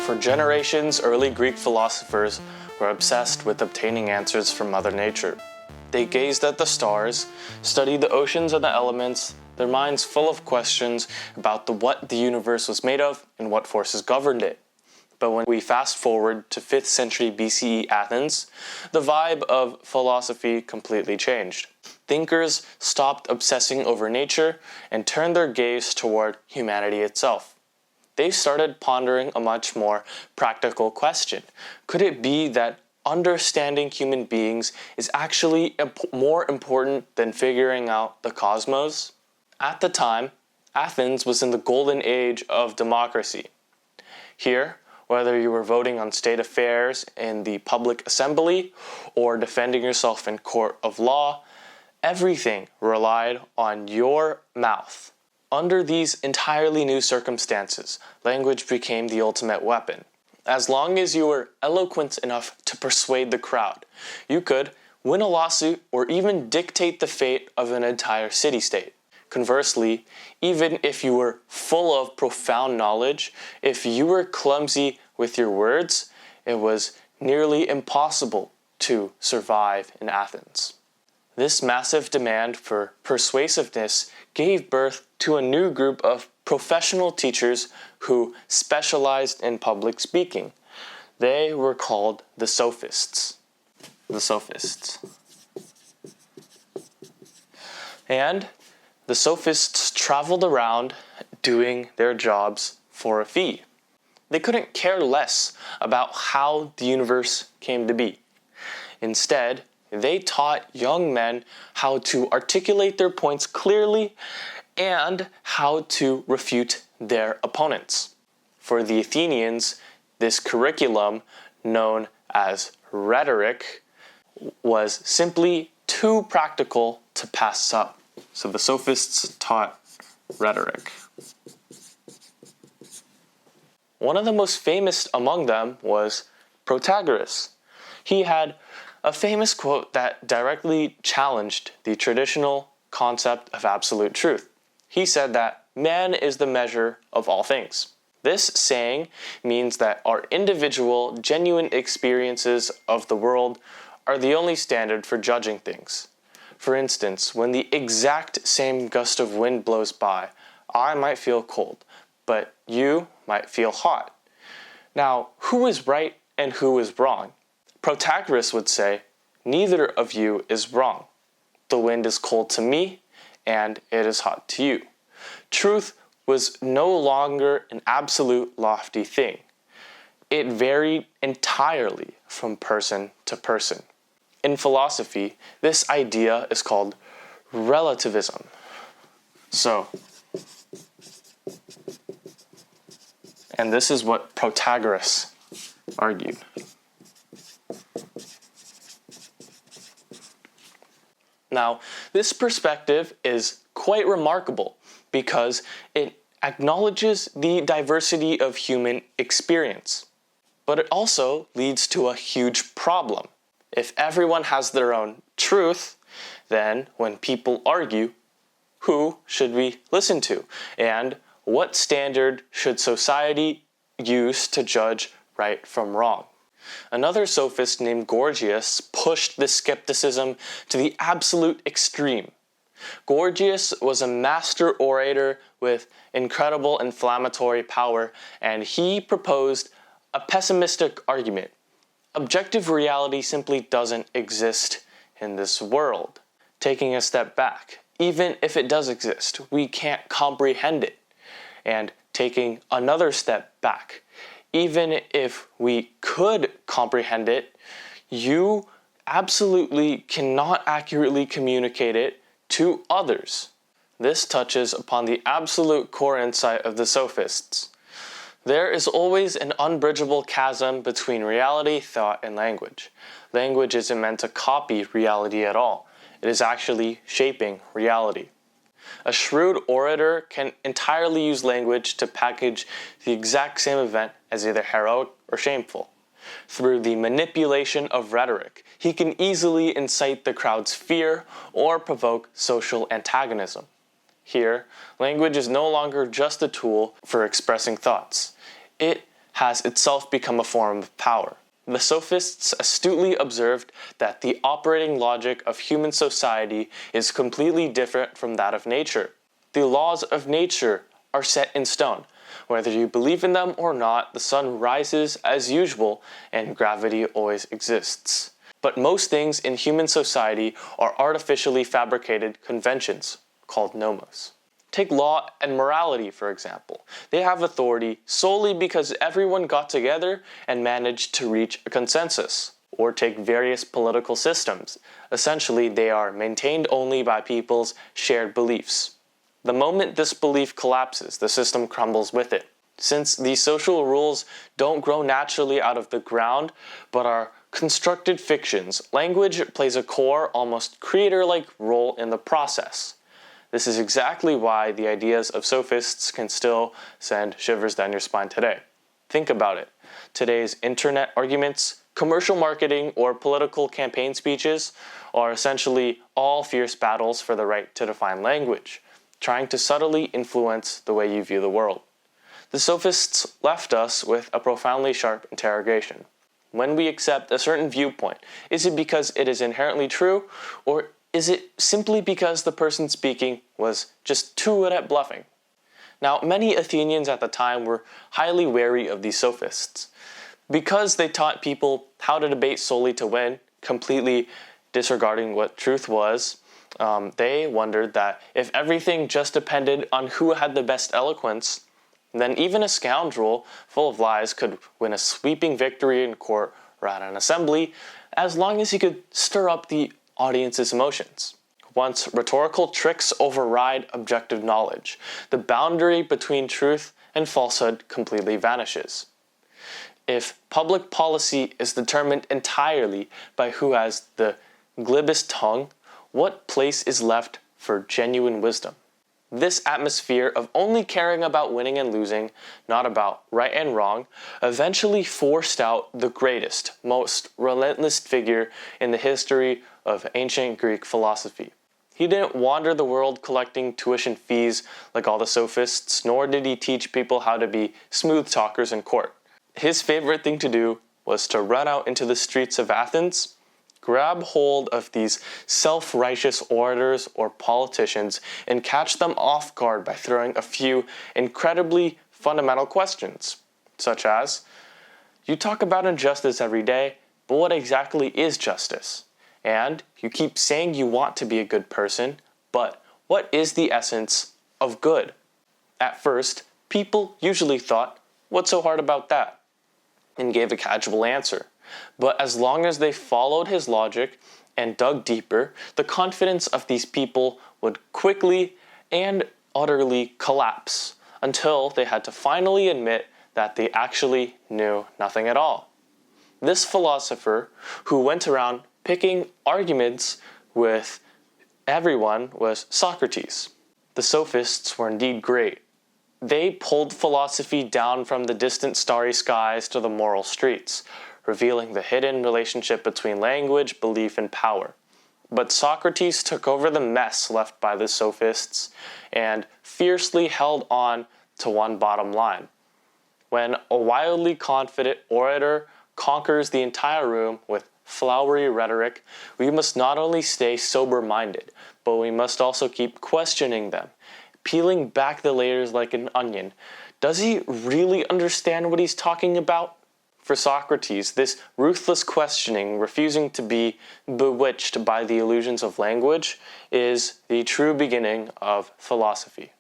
For generations, early Greek philosophers were obsessed with obtaining answers from Mother Nature. They gazed at the stars, studied the oceans and the elements, their minds full of questions about what the universe was made of and what forces governed it. But when we fast forward to 5th century BCE Athens, the vibe of philosophy completely changed. Thinkers stopped obsessing over nature and turned their gaze toward humanity itself. They started pondering a much more practical question. Could it be that understanding human beings is actually more important than figuring out the cosmos? At the time, Athens was in the golden age of democracy. Here, whether you were voting on state affairs in the public assembly or defending yourself in court of law, everything relied on your mouth. Under these entirely new circumstances, language became the ultimate weapon. As long as you were eloquent enough to persuade the crowd, you could win a lawsuit or even dictate the fate of an entire city-state. Conversely, even if you were full of profound knowledge, if you were clumsy with your words, it was nearly impossible to survive in Athens. This massive demand for persuasiveness gave birth to a new group of professional teachers who specialized in public speaking. They were called the Sophists. The Sophists. And the Sophists traveled around doing their jobs for a fee. They couldn't care less about how the universe came to be. Instead, they taught young men how to articulate their points clearly and how to refute their opponents. For the Athenians, this curriculum, known as rhetoric, was simply too practical to pass up. So the Sophists taught rhetoric. One of the most famous among them was Protagoras. He had a famous quote that directly challenged the traditional concept of absolute truth. He said that man is the measure of all things. This saying means that our individual, genuine experiences of the world are the only standard for judging things. For instance, when the exact same gust of wind blows by, I might feel cold, but you might feel hot. Now, who is right and who is wrong? Protagoras would say, neither of you is wrong. The wind is cold to me, and it is hot to you. Truth was no longer an absolute lofty thing. It varied entirely from person to person. In philosophy, this idea is called relativism. And this is what Protagoras argued. Now, this perspective is quite remarkable because it acknowledges the diversity of human experience. But it also leads to a huge problem. If everyone has their own truth, then when people argue, who should we listen to? And what standard should society use to judge right from wrong? Another sophist named Gorgias pushed this skepticism to the absolute extreme. Gorgias was a master orator with incredible inflammatory power, and he proposed a pessimistic argument. Objective reality simply doesn't exist in this world. Taking a step back, even if it does exist, we can't comprehend it. And taking another step back, even if we could comprehend it, you absolutely cannot accurately communicate it to others. This touches upon the absolute core insight of the Sophists. There is always an unbridgeable chasm between reality, thought, and language. Language isn't meant to copy reality at all. It is actually shaping reality. A shrewd orator can entirely use language to package the exact same event as either heroic or shameful. Through the manipulation of rhetoric, he can easily incite the crowd's fear or provoke social antagonism. Here, language is no longer just a tool for expressing thoughts. It has itself become a form of power. The Sophists astutely observed that the operating logic of human society is completely different from that of nature. The laws of nature are set in stone. Whether you believe in them or not, the sun rises as usual and gravity always exists. But most things in human society are artificially fabricated conventions called nomos. Take law and morality, for example. They have authority solely because everyone got together and managed to reach a consensus. Or take various political systems. Essentially, they are maintained only by people's shared beliefs. The moment this belief collapses, the system crumbles with it. Since these social rules don't grow naturally out of the ground, but are constructed fictions, language plays a core, almost creator-like role in the process. This is exactly why the ideas of sophists can still send shivers down your spine today. Think about it. Today's internet arguments, commercial marketing, or political campaign speeches are essentially all fierce battles for the right to define language, trying to subtly influence the way you view the world. The sophists left us with a profoundly sharp interrogation. When we accept a certain viewpoint, is it because it is inherently true, or is it simply because the person speaking was just too good at bluffing? Now, many Athenians at the time were highly wary of these sophists. Because they taught people how to debate solely to win, completely disregarding what truth was, they wondered that if everything just depended on who had the best eloquence, then even a scoundrel full of lies could win a sweeping victory in court or at an assembly, as long as he could stir up the audience's emotions. Once rhetorical tricks override objective knowledge, the boundary between truth and falsehood completely vanishes. If public policy is determined entirely by who has the glibest tongue, what place is left for genuine wisdom? This atmosphere of only caring about winning and losing, not about right and wrong, eventually forced out the greatest, most relentless figure in the history of ancient Greek philosophy. He didn't wander the world collecting tuition fees like all the sophists, nor did he teach people how to be smooth talkers in court. His favorite thing to do was to run out into the streets of Athens, grab hold of these self-righteous orators or politicians, and catch them off guard by throwing a few incredibly fundamental questions, such as, you talk about injustice every day, but what exactly is justice? And you keep saying you want to be a good person, but what is the essence of good? At first, people usually thought, what's so hard about that? And gave a casual answer. But as long as they followed his logic and dug deeper, the confidence of these people would quickly and utterly collapse until they had to finally admit that they actually knew nothing at all. This philosopher, who went around picking arguments with everyone, was Socrates. The sophists were indeed great. They pulled philosophy down from the distant starry skies to the moral streets, revealing the hidden relationship between language, belief, and power. But Socrates took over the mess left by the sophists and fiercely held on to one bottom line. When a wildly confident orator conquers the entire room with flowery rhetoric, we must not only stay sober-minded, but we must also keep questioning them, peeling back the layers like an onion. Does he really understand what he's talking about? For Socrates, this ruthless questioning, refusing to be bewitched by the illusions of language, is the true beginning of philosophy.